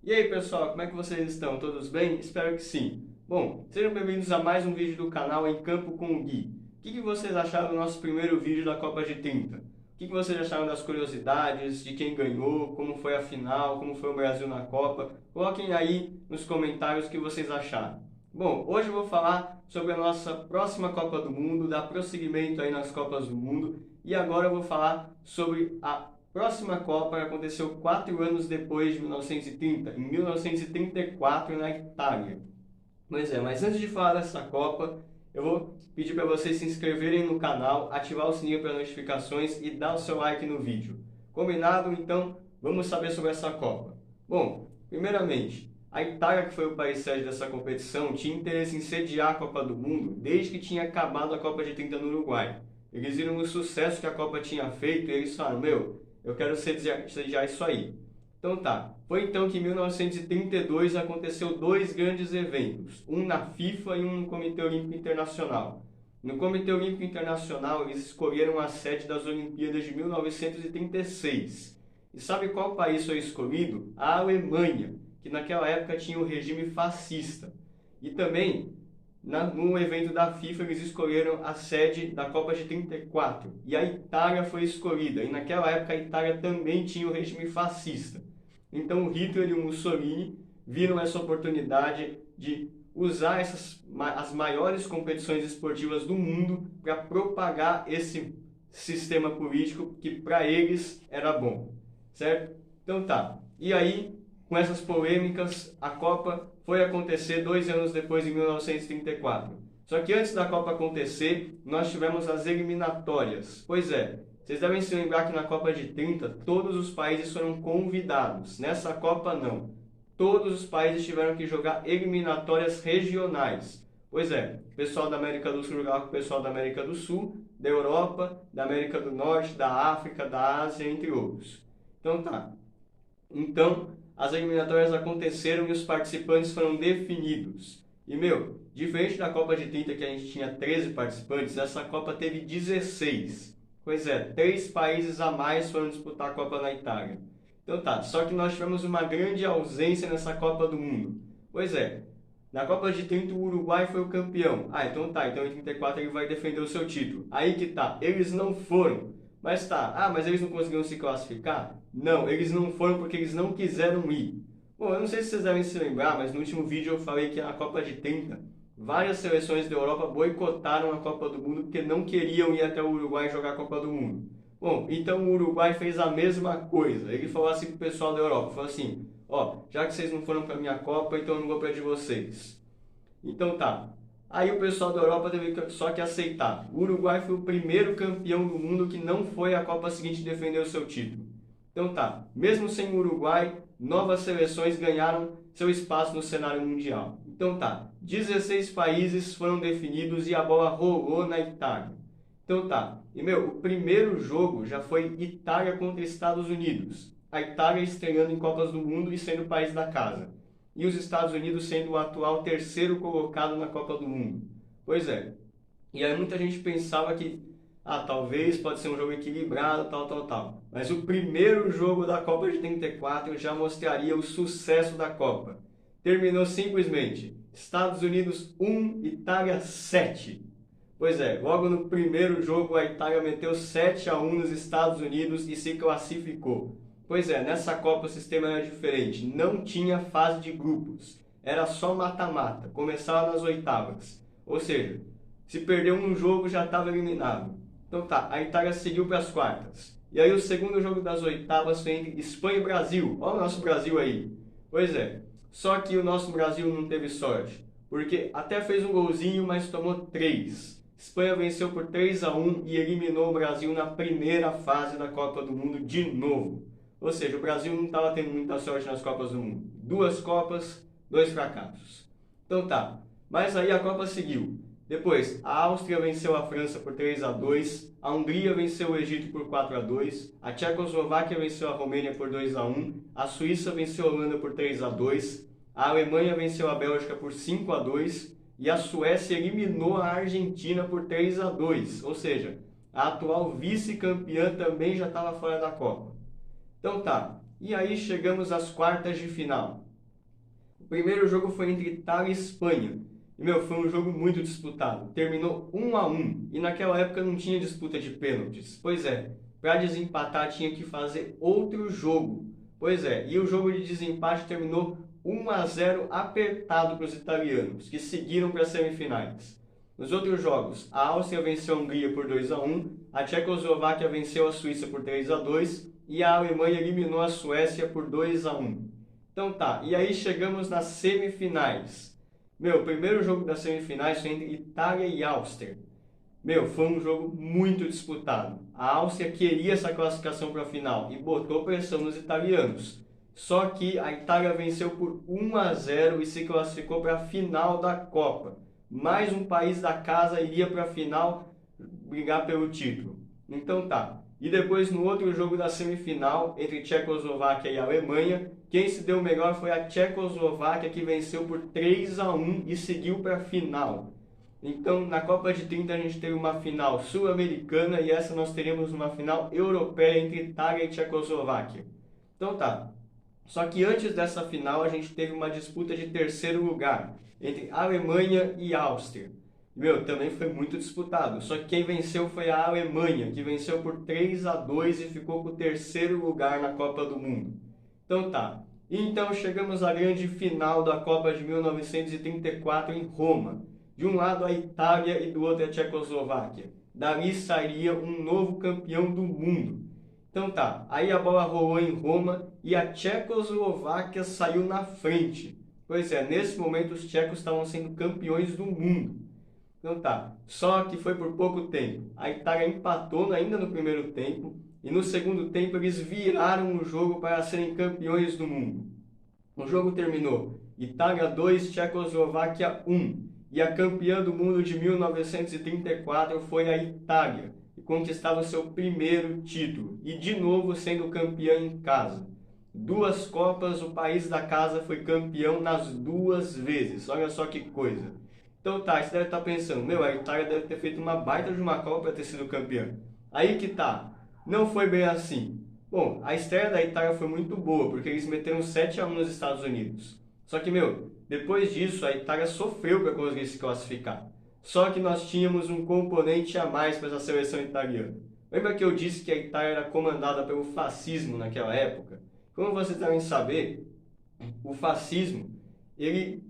E aí pessoal, como é que vocês estão? Todos bem? Espero que sim. Bom, sejam bem-vindos a mais um vídeo do canal Em Campo com o Gui. O que vocês acharam do nosso primeiro vídeo da Copa de 30? O que vocês acharam das curiosidades, de quem ganhou, como foi a final, como foi o Brasil na Copa? Coloquem aí nos comentários o que vocês acharam. Bom, hoje eu vou falar sobre a nossa próxima Copa do Mundo, dar prosseguimento aí nas Copas do Mundo, e agora eu vou falar sobre a próxima Copa aconteceu 4 anos depois de 1930, em 1934 na Itália. Pois é, mas antes de falar dessa Copa, eu vou pedir para vocês se inscreverem no canal, ativar o sininho para notificações e dar o seu like no vídeo. Combinado? Então, vamos saber sobre essa Copa. Bom, primeiramente, a Itália, que foi o país sede dessa competição, tinha interesse em sediar a Copa do Mundo desde que tinha acabado a Copa de 30 no Uruguai. Eles viram o sucesso que a Copa tinha feito e eles falaram, eu quero sediar isso aí. Então tá, foi então que em 1932 aconteceu dois grandes eventos, um na FIFA e um no Comitê Olímpico Internacional. No Comitê Olímpico Internacional eles escolheram a sede das Olimpíadas de 1936. E sabe qual país foi escolhido? A Alemanha, que naquela época tinha o regime fascista. E também no evento da FIFA, eles escolheram a sede da Copa de 34 e a Itália foi escolhida. E naquela época a Itália também tinha o regime fascista. Então o Hitler e o Mussolini viram essa oportunidade de usar as maiores competições esportivas do mundo para propagar esse sistema político que para eles era bom, certo? Então tá, e aí com essas polêmicas a Copa foi acontecer 2 anos depois, em 1934. Só que antes da Copa acontecer, nós tivemos as eliminatórias. Pois é, vocês devem se lembrar que na Copa de 30, todos os países foram convidados. Nessa Copa, não. Todos os países tiveram que jogar eliminatórias regionais. Pois é, o pessoal da América do Sul jogava com o pessoal da América do Sul, da Europa, da América do Norte, da África, da Ásia, entre outros. Então tá. Então, as eliminatórias aconteceram e os participantes foram definidos. E, diferente da Copa de 30, que a gente tinha 13 participantes, essa Copa teve 16. Pois é, 3 países a mais foram disputar a Copa na Itália. Então tá, só que nós tivemos uma grande ausência nessa Copa do Mundo. Pois é, na Copa de 30 o Uruguai foi o campeão. Então tá, então em 34 ele vai defender o seu título. Aí que tá, eles não foram. Mas tá, mas eles não conseguiram se classificar? Não, eles não foram porque eles não quiseram ir. Bom, eu não sei se vocês devem se lembrar, mas no último vídeo eu falei que na Copa de 30, várias seleções da Europa boicotaram a Copa do Mundo porque não queriam ir até o Uruguai jogar a Copa do Mundo. Bom, então o Uruguai fez a mesma coisa. Ele falou assim pro pessoal da Europa, falou assim, já que vocês não foram pra minha Copa, então eu não vou pra de vocês. Então tá. Aí o pessoal da Europa teve só que aceitar. O Uruguai foi o primeiro campeão do mundo que não foi à Copa seguinte defender o seu título. Então tá, mesmo sem o Uruguai, novas seleções ganharam seu espaço no cenário mundial. Então tá, 16 países foram definidos e a bola rolou na Itália. Então tá, e o primeiro jogo já foi Itália contra Estados Unidos. A Itália estreando em Copas do Mundo e sendo o país da casa. E os Estados Unidos sendo o atual terceiro colocado na Copa do Mundo. Pois é. E aí muita gente pensava que, talvez pode ser um jogo equilibrado, tal. Mas o primeiro jogo da Copa de 34 já mostraria o sucesso da Copa. Terminou simplesmente Estados Unidos 1, Itália 7. Pois é, logo no primeiro jogo a Itália meteu 7-1 nos Estados Unidos e se classificou. Pois é, nessa Copa o sistema era diferente, não tinha fase de grupos, era só mata-mata, começava nas oitavas. Ou seja, se perdeu um jogo já estava eliminado. Então tá, a Itália seguiu para as quartas. E aí o segundo jogo das oitavas foi entre Espanha e Brasil. Olha o nosso Brasil aí. Pois é, só que o nosso Brasil não teve sorte, porque até fez um golzinho, mas tomou 3. Espanha venceu por 3-1 e eliminou o Brasil na primeira fase da Copa do Mundo de novo. Ou seja, o Brasil não estava tendo muita sorte nas Copas do Mundo. 2 Copas, 2 fracassos. Então tá, mas aí a Copa seguiu. Depois, a Áustria venceu a França por 3-2, a Hungria venceu o Egito por 4-2, a Tchecoslováquia venceu a Romênia por 2-1, a Suíça venceu a Holanda por 3-2, a Alemanha venceu a Bélgica por 5-2 e a Suécia eliminou a Argentina por 3-2. Ou seja, a atual vice-campeã também já estava fora da Copa. Então tá, e aí chegamos às quartas de final. primeiro jogo foi entre Itália e Espanha. E, meu, foi um jogo muito disputado. Terminou 1-1. E naquela época não tinha disputa de pênaltis. Pois é, para desempatar tinha que fazer outro jogo. Pois é, e o jogo de desempate terminou 1-0 apertado para os italianos, que seguiram para as semifinais. Nos outros jogos, a Áustria venceu a Hungria por 2-1, a Tchecoslováquia venceu a Suíça por 3-2 e a Alemanha eliminou a Suécia por 2-1. Então tá, e aí chegamos nas semifinais. Meu, o primeiro jogo das semifinais foi entre Itália e Áustria. Meu, foi um jogo muito disputado. A Áustria queria essa classificação para a final e botou pressão nos italianos. Só que a Itália venceu por 1-0 e se classificou para a final da Copa. Mais um país da casa iria para a final brigar pelo título. Então tá. E depois no outro jogo da semifinal, entre Tchecoslováquia e Alemanha, quem se deu melhor foi a Tchecoslováquia, que venceu por 3-1 e seguiu para a final. Então, na Copa de 30 a gente teve uma final sul-americana e essa nós teríamos uma final europeia entre Itália e Tchecoslováquia. Então tá. Só que antes dessa final a gente teve uma disputa de terceiro lugar entre Alemanha e Áustria. Meu, também foi muito disputado. Só que quem venceu foi a Alemanha, que venceu por 3-2 e ficou com o terceiro lugar na Copa do Mundo. Então tá. Então chegamos à grande final da Copa de 1934 em Roma. De um lado a Itália e do outro a Tchecoslováquia. Dali sairia um novo campeão do mundo. Então tá, aí a bola rolou em Roma e a Tchecoslováquia saiu na frente. Pois é, nesse momento os tchecos estavam sendo campeões do mundo. Então tá, só que foi por pouco tempo. A Itália empatou ainda no primeiro tempo e no segundo tempo eles viraram o jogo para serem campeões do mundo. O jogo terminou Itália 2, Tchecoslováquia 1 e a campeã do mundo de 1934 foi a Itália, que conquistava o seu primeiro título e de novo sendo campeã em casa. 2 Copas, o país da casa foi campeão nas 2 vezes. Olha só que coisa. Então tá, você deve estar pensando, meu, a Itália deve ter feito uma baita de uma Copa para ter sido campeã. Aí que tá, não foi bem assim. Bom, a estreia da Itália foi muito boa, porque eles meteram 7-1 nos Estados Unidos. Só que, meu, depois disso a Itália sofreu para conseguir se classificar. Só que nós tínhamos um componente a mais para essa seleção italiana. Lembra que eu disse que a Itália era comandada pelo fascismo naquela época? Como vocês devem saber, o fascismo ele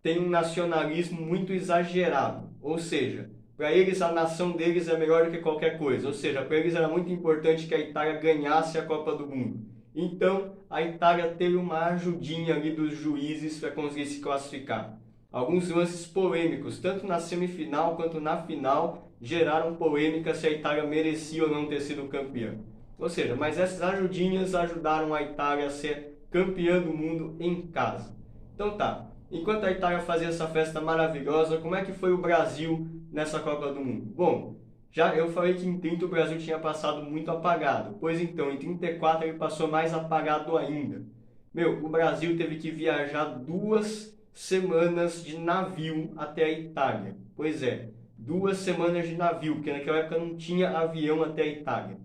tem um nacionalismo muito exagerado. Ou seja, para eles a nação deles é melhor do que qualquer coisa. Ou seja, para eles era muito importante que a Itália ganhasse a Copa do Mundo. Então, a Itália teve uma ajudinha ali dos juízes para conseguir se classificar. Alguns lances polêmicos, tanto na semifinal quanto na final, geraram polêmica se a Itália merecia ou não ter sido campeã. Ou seja, mas essas ajudinhas ajudaram a Itália a ser campeã do mundo em casa. Então tá, enquanto a Itália fazia essa festa maravilhosa, como é que foi o Brasil nessa Copa do Mundo? Bom, já eu falei que em 30 o Brasil tinha passado muito apagado, pois então em 34 ele passou mais apagado ainda. Meu, o Brasil teve que viajar 2 semanas de navio até a Itália. Pois é, 2 semanas de navio, porque naquela época não tinha avião até a Itália.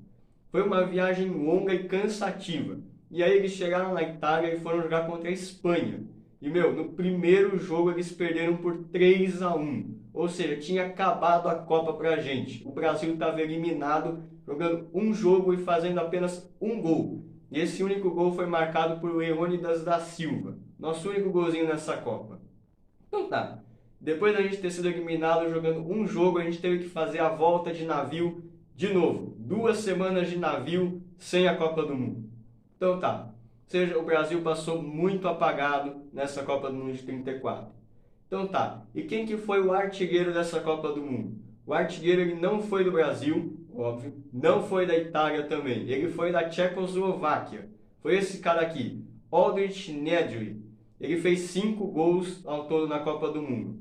Foi uma viagem longa e cansativa. E aí eles chegaram na Itália e foram jogar contra a Espanha. E, meu, no primeiro jogo eles perderam por 3-1. Ou seja, tinha acabado a Copa pra gente. O Brasil estava eliminado, jogando um jogo e fazendo apenas um gol. E esse único gol foi marcado por Leônidas da Silva. Nosso único golzinho nessa Copa. Então tá. Depois da gente ter sido eliminado jogando um jogo, a gente teve que fazer a volta de navio de novo. 2 semanas de navio sem a Copa do Mundo. Então tá. Ou seja, o Brasil passou muito apagado nessa Copa do Mundo de 34. Então tá. E quem que foi o artilheiro dessa Copa do Mundo? O artilheiro ele não foi do Brasil, óbvio. Não foi da Itália também. Ele foi da Tchecoslováquia. Foi esse cara aqui. Oldrich Nedvěd. Ele fez 5 gols ao todo na Copa do Mundo.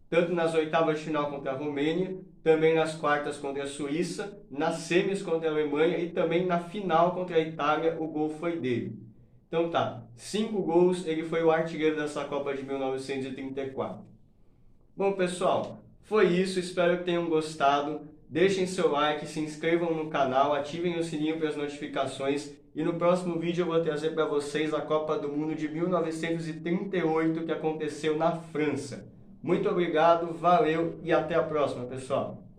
Tanto nas oitavas de final contra a Romênia, também nas quartas contra a Suíça, nas semis contra a Alemanha e também na final contra a Itália, o gol foi dele. Então tá, 5 gols, ele foi o artilheiro dessa Copa de 1934. Bom pessoal, foi isso, espero que tenham gostado. Deixem seu like, se inscrevam no canal, ativem o sininho para as notificações E no próximo vídeo eu vou trazer para vocês a Copa do Mundo de 1938 que aconteceu na França. Muito obrigado, valeu e até a próxima, pessoal!